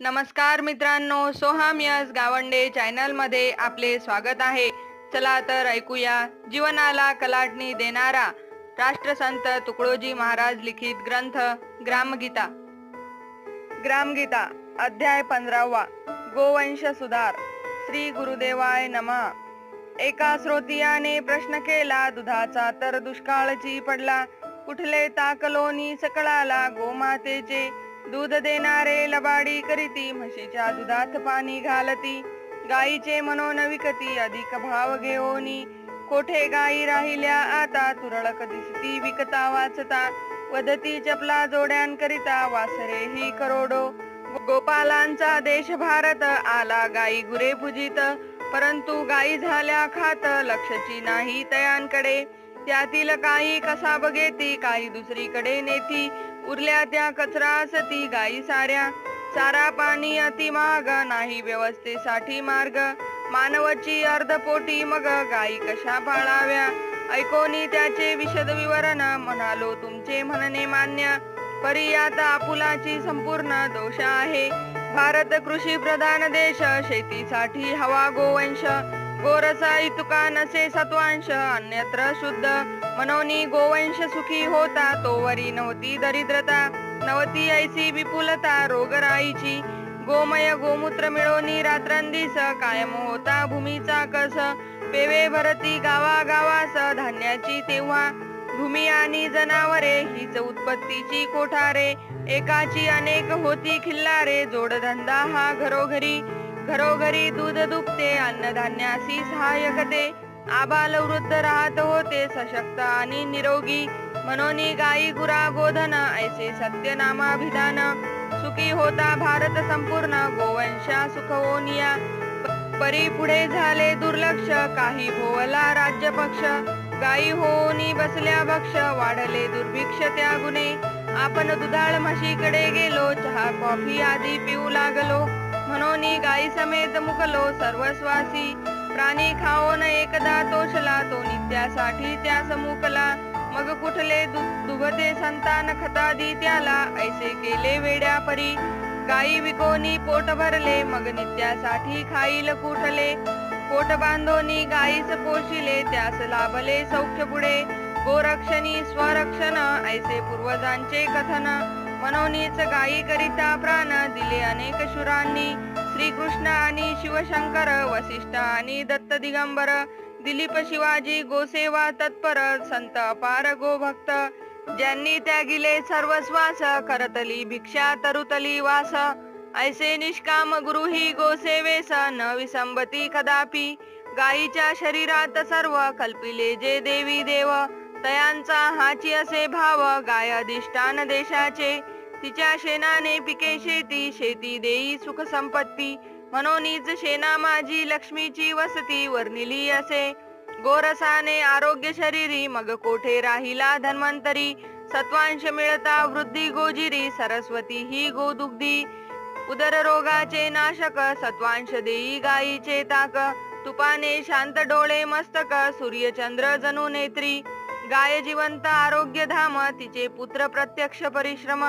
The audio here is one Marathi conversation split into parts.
नमस्कार मित्रांनो, सोहम यस गावंडे चॅनलमध्ये आपले स्वागत आहे. चला तर ऐकूया जीवनाला कलाटणी देणारा राष्ट्रसंत तुकडोजी महाराज लिखित ग्रंथ ग्रामगीता. ग्रामगीता अध्याय 15वा. गोवंश सुधार. श्री गुरुदेवाय नमः. एका श्रोतियाने प्रश्न केला, दुधाचा तर दुष्काळची पडला, कुठले ताकलोनी सकळाला. गोमातेचे दूध देणारे लबाडी करीती, म्हशीच्या दुधात पाणी घालती. गाईचे मनोन विकती, अधिक भाव घेऊनी. कोठे गाई राहिल्या आता, तुरळक दिसती विकता वाचता. वदती चपला जोड्यांकरिता, वासरे ही करोडो. गोपालांचा देश भारत, आला गाई गुरे पूजित. परंतु गाई झाल्या खात, लक्षची नाही तयांकडे. त्यातील काही कसा बघेती, काही दुसरीकडे नेती. उरल्या त्या कचरा असती गाई साऱ्या. चारा पाणी अति महाग, नाही व्यवस्थेसाठी मार्ग. मानवाची अर्धपोटी मग, गाई कशा पाळाव्या. ऐकोनी त्याचे विशद विवरण, म्हणालो तुमचे म्हणणे मान्य. परी यात आपुलाची संपूर्ण दोष आहे. भारत कृषी प्रधान देश, शेतीसाठी हवा गोवंश. गोरसाई तुका नसे सत्वांश, अन्यत्र शुद्ध. मनोनी गोवंश सुखी होता, तोवरी नव्हती दरिद्रता. नव्हती ऐसी विपुलता रोगराईची. गोमय गोमूत्र मिळवणी रात्रंदिस, कायम होता भूमीचा कस. पेवे भरती गावागावास, धान्याची तेव्हा. भूमी आणि जनावरे हीच उत्पत्तीची कोठारे. एकाची अनेक होती खिल्लारे, जोडधंदा हा घरोघरी. घरोघरी दूध दुभते, अन्नधान्यासी सहाय्यकते. आबाल वृद्ध राहत होते, सशक्त आणि निरोगी. मनोनी गाई गुरा गोधन, ऐसे सत्य नामाभिधान. सुखी होता भारत संपूर्ण, गोवंशा सुखवोनिया. परी पुढे झाले दुर्लक्ष, काही भोवला राज्यपक्ष. गाई होनी बसल्या भक्ष, वाढले दुर्भिक्ष त्या गुणे. आपण दुधाळ म्हशीकडे गेलो, चहा कॉफी आदी पिऊ लागलो. म्हणून गाई समेत मुकलो सर्वस्वासी. प्राणी खाओन एकदा तोषला, तो नित्यासाठी त्यास मुकला. मग कुठले दुभते संतान खतादी त्याला, ऐसे केले वेड्या परी. गाई विकोनी पोट भरले, मग नित्यासाठी खाईल कुठले. पोट बांधोनी गाईस पोशिले, त्यास लाभले सौख्य पुढे. गोरक्षणी स्वरक्षण, ऐसे पूर्वजांचे कथन. मनोनीच गायी करिता प्राण, दिले अनेक शूरांनी. श्रीकृष्ण आणि शिवशंकर, वसिष्ठ आणि दत्त दिगंबर. दिलीप शिवाजी गोसेवा तत्पर, संत अपार गोभक्त. ज्यांनी त्यागिले सर्वस्वास, करतली भिक्षा तरुतली वास. ऐसे निष्काम गुरु ही गोसेवेस, न विसंबती कदापि. गायीच्या शरीरात सर्व कल्पिले जे देवी देव. तयांचा हाची असे भाव, गाय अधिष्ठान देशाचे. तिच्या शेणाने पिके शेती, शेती देई सुख संपत्ती. मनोनीच शेणा माझी लक्ष्मीची वसती, वर्णिली असे. गोरसाने आरोग्य शरीरी, मग कोठे राहिला धन्वंतरी. सत्वांश मिळता वृद्धी गोजिरी, सरस्वती ही गोदुग्धी. उदर रोगाचे नाशक, सत्वांश देई गायीचे ताक. तुपाने शांत डोळे मस्तक, सूर्यचंद्र जणू नेत्री. गाय जिवंत आरोग्य धाम, तिचे पुत्र प्रत्यक्ष परिश्रम.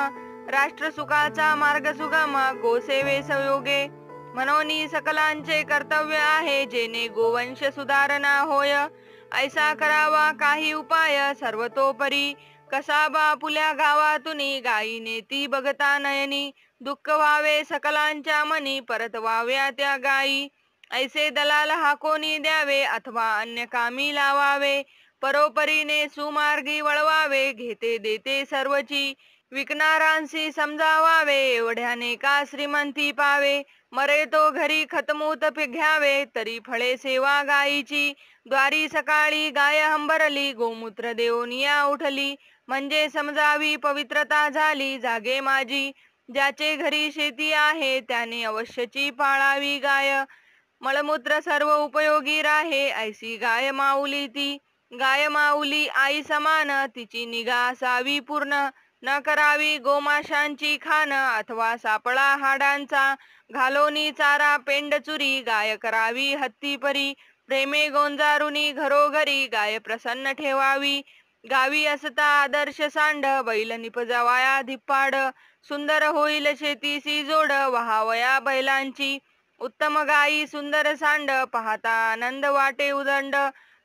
राष्ट्र सुखाचा मार्ग सुगम, गोसेवे संयोगे. मनोनी सकलांचे कर्तव्य आहे, जेणे गोवंश सुधारणा होय. ऐसा करावा काही उपाय सर्वतोपरी. कसा बापुल्या गावातुनी, गायी नेती बघता नयनी. दुःख व्हावे सकलांच्या मनी, परत व्हाव्या त्या गायी. ऐसे दलाल हाकोनी द्यावे, अथवा अन्य कामी लावावे. परोपरीने सुमार्गी वळवावे, घेते देते सर्वची. विकणारांशी समजावावे, एवढ्याने का श्रीमंती पावे. मरे तो घरी खतमूत घ्यावे, तरी फळे सेवा गायीची. द्वारी सकाळी गाय हंबरली, गोमूत्र देऊनिया उठली. म्हणजे समजावी पवित्रता झाली जागे माझी. ज्याचे घरी शेती आहे, त्याने अवश्यची पाळावी गाय. मलमूत्र सर्व उपयोगी राहे, ऐसी गाय माऊली ती. गाय माऊली आई समान, तिची निगा असावी पूर्ण. न करावी गोमाशांची खान, अथवा सापळा हाडांचा. घालोनी चारा पेंड चुरी, गाय करावी हत्ती परी. प्रेमे गोंजारुनी घरोघरी, गाय प्रसन्न ठेवावी. गावी असता आदर्श सांड, बैल निपजावाया धिप्पाड. सुंदर होईल शेतीसी जोड, वहावया बैलांची. उत्तम गाई सुंदर सांड, पाहता आनंद वाटे उदंड.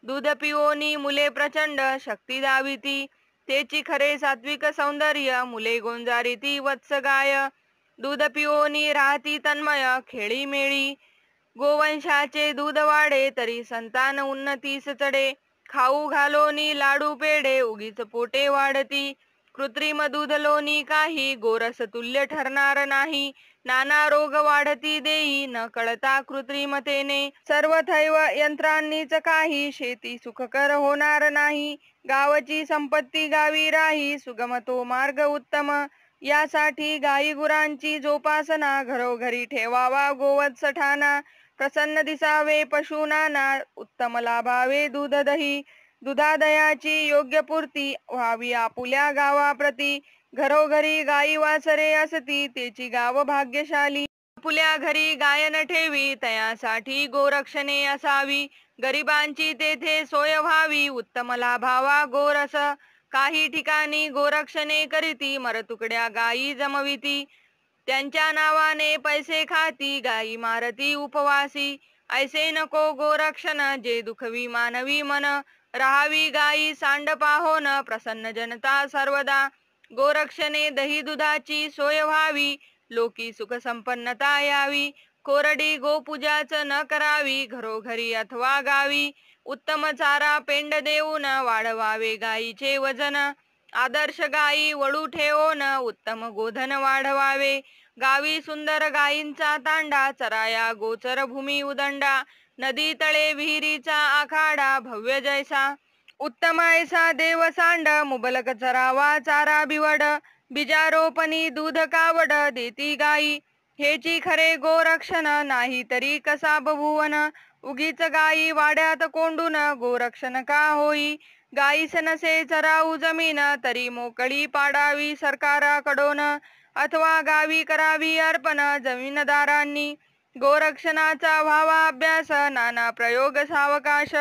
दूध पिओनी मुले प्रचंड, शक्ती दाविती. तेची खरे सात्विक सौंदर्य, मुले गोंजारीती वत्स गाय. दूध पिओनी राहती तन्मय, खेळी मेळी. गोवंशाचे दूध वाढे, तरी संतान उन्नतीस चढे. खाऊ घालोनी लाडू पेढे, उगीच पोटे वाढती. कृत्रिम दूध लोणी काही, गोरस तुल्य ठरणार नाही. नाना रोग वाढती देई, न कळता कृत्रिमतेने. सर्व थैव यंत्रांनीच काही, शेती सुखकर होणार नाही. गावची संपत्ती गावी राही, सुगम तो मार्ग उत्तम. यासाठी गाई गुरांची जोपासना, घरोघरी ठेवावा गोवत्स ठाणा. प्रसन्न दिसावे पशुनाना, उत्तम लाभावे दूध दही. दुधादयाची योग्य पूर्ती, व्हावी आपुल्या गावाप्रती. घरोघरी गाई वासरे असती, तेची गाव भाग्यशाली. आपुल्या घरी गाय न ठेवी, तयासाठी गोरक्षणे असावी. गरिबांची तेथे सोय व्हावी, उत्तम लाभावा गोरस. काही ठिकाणी गोरक्षणे करीती, मरतुकड्या गायी जमविती. त्यांच्या नावाने पैसे खाती, गायी मारती उपवासी. ऐसे नको गोरक्षण, जे दुखवी मानवी मन. राहावी गायी सांड पाहोन, प्रसन्न जनता सर्वदा. गोरक्षणे दही दुधाची सोय व्हावी, लोकी सुख संपन्नता यावी. कोरडी गोपूजाच न करावी, घरोघरी अथवा गावी. उत्तम चारा पेंड देऊन, वाढवावे गायीचे वजन. आदर्श गायी वळू ठेवून, उत्तम गोधन वाढवावे. गावी सुंदर गायींचा तांडा, चराया गोचर भूमी उदंडा. नदी तळे विहिरीचा आखाडा, भव्य जैसा. उत्तम ऐसा देव सांड, मुबलक चरावा चारा बिवड. बिजारोपणी दूध कावड, देती गायी. हेची खरे गोरक्षण, नाही तरी कसा बभुवन. उगीच गायी वाड्यात कोंडून, गोरक्षण का होई. गायीस नसे चराऊ जमीन, तरी मोकळी पाडावी सरकाराकडून. अथवा गावी करावी अर्पण, जमीनदारांनी. गोरक्षणाचा व्हावा अभ्यास, नाना प्रयोग सावकाश.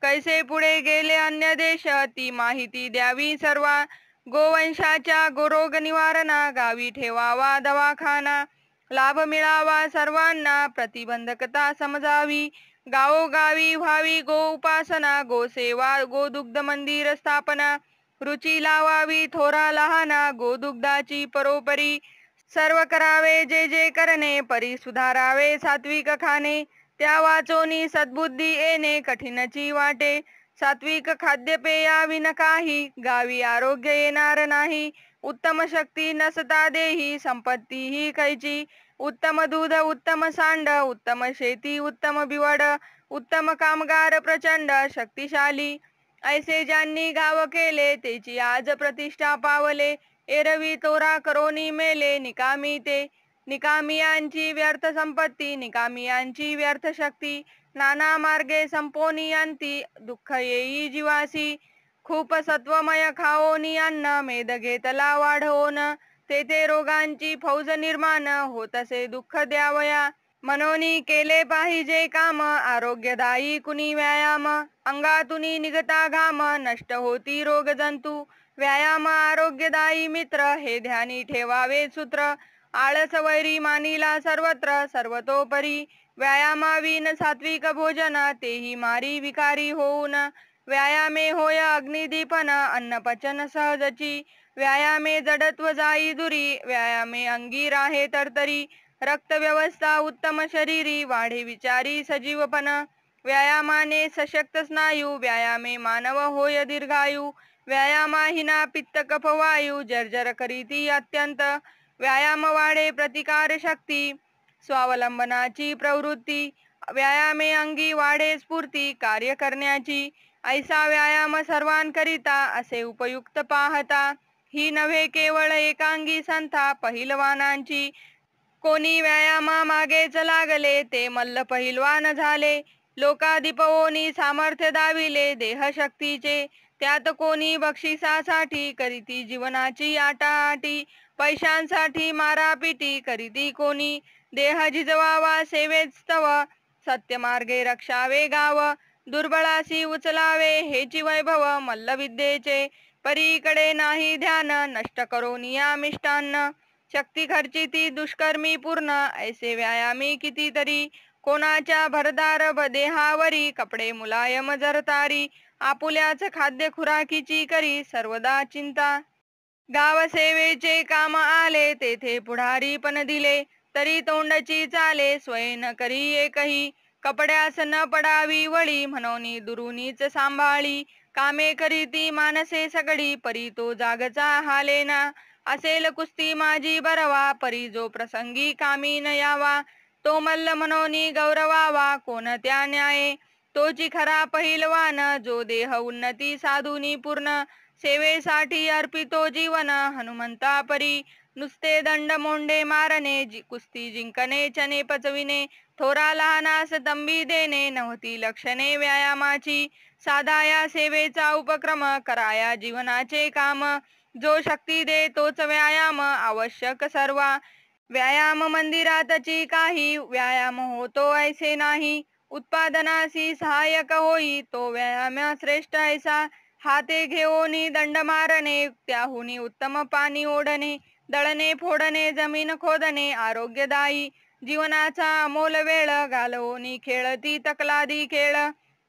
कैसे पुढे गेले अन्य देश, ती माहिती द्यावी सर्वा. गोवंशाच्या गोरोग निवारणा, गावी ठेवावा दवाखाना. लाभ मिळावा सर्वांना, प्रतिबंधकता समजावी. गावोगावी व्हावी गो उपासना, गोसेवा गोदुग्ध मंदिर स्थापना. रुची लावावी थोरा लहाना, गोदुग्धाची परोपरी. सर्व करावे जे जे करणे, परी सुधारावे सात्विक खाणे. त्या वाचोनी सद्बुद्धी येणे, कठीणची वाटे. सात्विक खाद्यपेया विन काही, गावी आरोग्य येणार नाही. उत्तम शक्ती नसता देही, संपत्ती ही कैची. उत्तम दूध उत्तम सांड, उत्तम शेती उत्तम बिवड. उत्तम कामगार प्रचंड शक्तिशाली. ऐसे ज्यांनी गाव केले, तेची आज प्रतिष्ठा पावले. एरवी तोरा करोनी मेले, निकामी ते. निकामियांची व्यर्थ संपत्ती, निकामियांची व्यर्थ शक्ती. नाना मार्गे संपोनी अंती, दुःख येई जीवासी. खूप सत्वमय खाओनी अन्न, मेद घेतला वाढवून. तेथे रोगांची फौज निर्माण, होतसे दुःख द्यावया. मनोनी केले पाहिजे काम, आरोग्यदायी कुणी व्यायाम. अंगातुनी निघता घाम, नष्ट होती रोग जंतू. व्यायाम आरोग्यदायी मित्र, हे ध्यानी ठेवावे सूत्र. आळस वैरी मानिला सर्वत्र, सर्वतोपरी. व्यायामाविन सात्विक भोजन, तेही मारी विकारी होऊन. व्यायामे होय अग्निदीपन, अन्न पचन सहजची. व्यायामे जडत्व जाई दुरी, व्यायामे अंगी राहे तरतरी. रक्त व्यवस्था उत्तम शरीरी, वाढे विचारी सजीवपण. व्यायामाने सशक्त स्नायू, व्यायामे मानव होय दीर्घायू. व्यायामाहिना पित्त कफ वायू, जर्जर करीती अत्यंत. व्यायाम वाढे प्रतिकार शक्ती, स्वावलंबनाची प्रवृत्ती. व्यायामे अंगी वाढे स्फूर्ती, कार्य करण्याची. ऐसा व्यायाम सर्वांकरिता, असे उपयुक्त पाहता. ही नव्हे केवळ एकांगी संथा, पहिलवानांची. कोणी व्यायामा मागेच लागले, ते मल्ल पहिलवान झाले. लोकाधिपवोनी सामर्थ्य दाविले, देहशक्तीचे. त्यात कोणी बक्षिसासाठी करीती जीवनाची आटाआटी. पैशांसाठी मारापिटी करीती कोणी, देह झिजवावा सेवेत स्तव. सत्यमार्गे रक्षावे गाव, दुर्बळासी उचलावे हेची वैभव मल्लविद्येचे. परीकडे नाही ध्यान नष्ट करो नियामिष्टान्न. शक्ती खर्ची ती दुष्कर्मी पूर्ण ऐसे व्यायामी कितीतरी. कोणाच्या भरदार देहावरी कपडे मुलायम जरतारी. आपुल्याच खाद्य खुराकीची करी सर्वदा चिंता. गावसेवेचे काम आले तेथे पुढारी पण दिले. तरी तोंडची चाले स्वय न करी एकही. कपड्यास न पडावी वळी म्हणून दुरुनीच सांभाळी. कामे करीती मानसे सगळी परी तो जागचा हालेना. असेल कुस्ती माझी बरवा परी जो प्रसंगी कामी न यावा. तो मल्ल म्हणून गौरवावा कोणत्या न्याये. तोची खरा पहिलवान जो देह उन्नती साधुनी पूर्ण. सेवेसाठी अर्पितो जीवन हनुमंता परी. नुसते दंड मोंडे मारणे कुस्ती जिंकणे चने पचविणे. थोरा लहानास तंबी देणे नव्हती लक्षणे व्यायामाची. साधाया सेवेचा उपक्रम कराया जीवनाचे काम. जो शक्ती दे तोच व्यायाम आवश्यक सर्वा. व्यायाम मंदिरातची काही व्यायाम होतो ऐसे नाही. उत्पादनासी सहाय्यक होई तो व्यायाम श्रेष्ठ ऐसा. हाते घेऊनी दंड मारणे त्याहुनी उत्तम पाणी ओढणे. दळणे फोडणे जमीन खोदणे आरोग्यदायी. जीवनाचा अमोल वेळ घालवूनी खेळती तकलादी खेळ.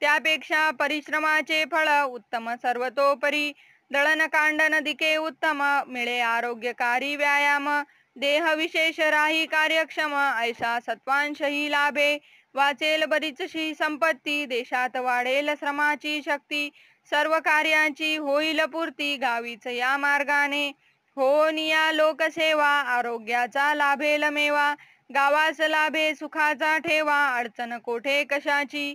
त्यापेक्षा परिश्रमाचे फळ उत्तम सर्वतोपरी. दळण कांडन दिके उत्तम मिळे आरोग्यकारी व्यायाम. देह विशेष राही कार्यक्षम ऐसा सत्वांशही लाभे. वाचेल बरीचशी संपत्ती देशात वाढेल श्रमाची शक्ती. सर्व कार्यांची होईल पूर्ती गावीच या मार्गाने. होनिया लोकसेवा आरोग्याचा लाभेल मेवा. गावास लाभे सुखाचा ठेवा अडचण कोठे कशाची.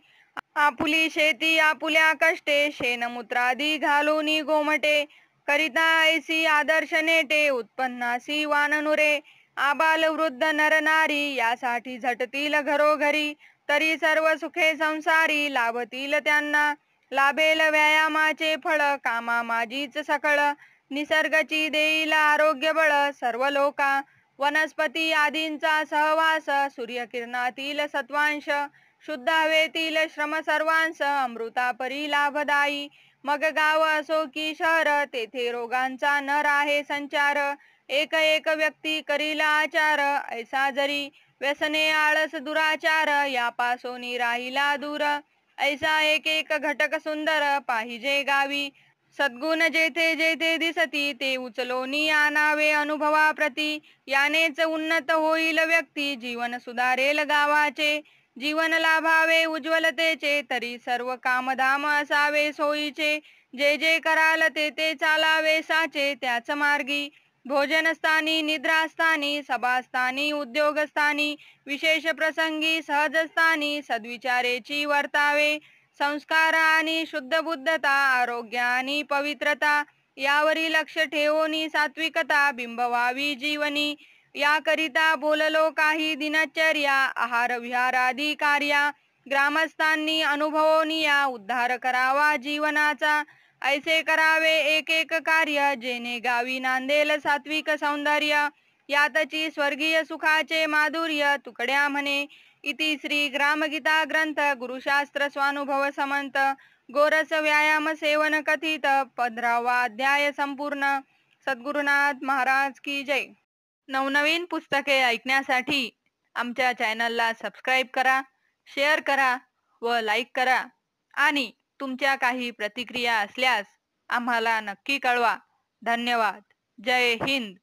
आपुली शेती आपुल्या कष्टे शेणमूत्रादी घालूनी गोमटे. करिता ऐसी आदर्श नेटे उत्पन्नासी वाननुरे. आबाल वृद्ध नर नारी यासाठी झटतील घरोघरी. तरी सर्व सुखे संसारी लाभतील त्यांना. लाभेल व्यायामाचे फळ कामा माझीच सकळ. निसर्गची देईल आरोग्य बळ सर्व लोका. वनस्पती आदींचा सहवास सूर्यकिरणातील सत्वांश. शुद्ध हवेतील श्रम सर्वांस अमृतापरी लाभदायी. मग गाव असो की शहर तेथे रोगांचा न राहे संचार. एक एक व्यक्ती करील आचार ऐसा जरी. व्यसने आळस दुराचार यापासोनी राहिला दूर. ऐसा एक एक घटक सुंदर पाहिजे गावी. सद्गुण जेथे जेथे दिसती ते उचलोनी आणावे अनुभवाप्रती. यानेच उन्नत होईल व्यक्ती जीवन सुधारेल गावाचे. जीवन लाभावे उज्ज्वलतेचे तरी सर्व कामधाम असावे सोयीचे. जे जे कराल ते ते चालावे साचे त्याच मार्गी. भोजनस्थानी निद्रास्थानी सभास्थानी उद्योगस्थानी. विशेष प्रसंगी सहजस्थानी सद्विचारेची वर्तावे. संस्कार आणि शुद्ध बुद्धता आरोग्य आणि पवित्रता यावरी लक्ष ठेवून सात्विकता बिंबवावी जीवनी. याकरिता बोललो काही दिनचर्या आहार विहारादी कार्या. ग्रामस्थांनी अनुभवनिया उद्धार करावा जीवनाचा. ऐसे करावे एक एक कार्य जेणे गावी नांदेल सात्विक सौंदर्य. यातची स्वर्गीय सुखाचे माधुर्य तुकड्या म्हणे. इति श्री ग्रामगीता ग्रंथ गुरुशास्त्र स्वानुभव समंत गोरस व्यायाम सेवन कथित 15वा अध्याय संपूर्ण. सद्गुरुनाथ महाराज की जय. नवनवीन पुस्तके ऐकण्यासाठी आमच्या चॅनलला सबस्क्राईब करा, शेअर करा व लाईक करा. आणि तुमच्या काही प्रतिक्रिया असल्यास आम्हाला नक्की कळवा. धन्यवाद. जय हिंद.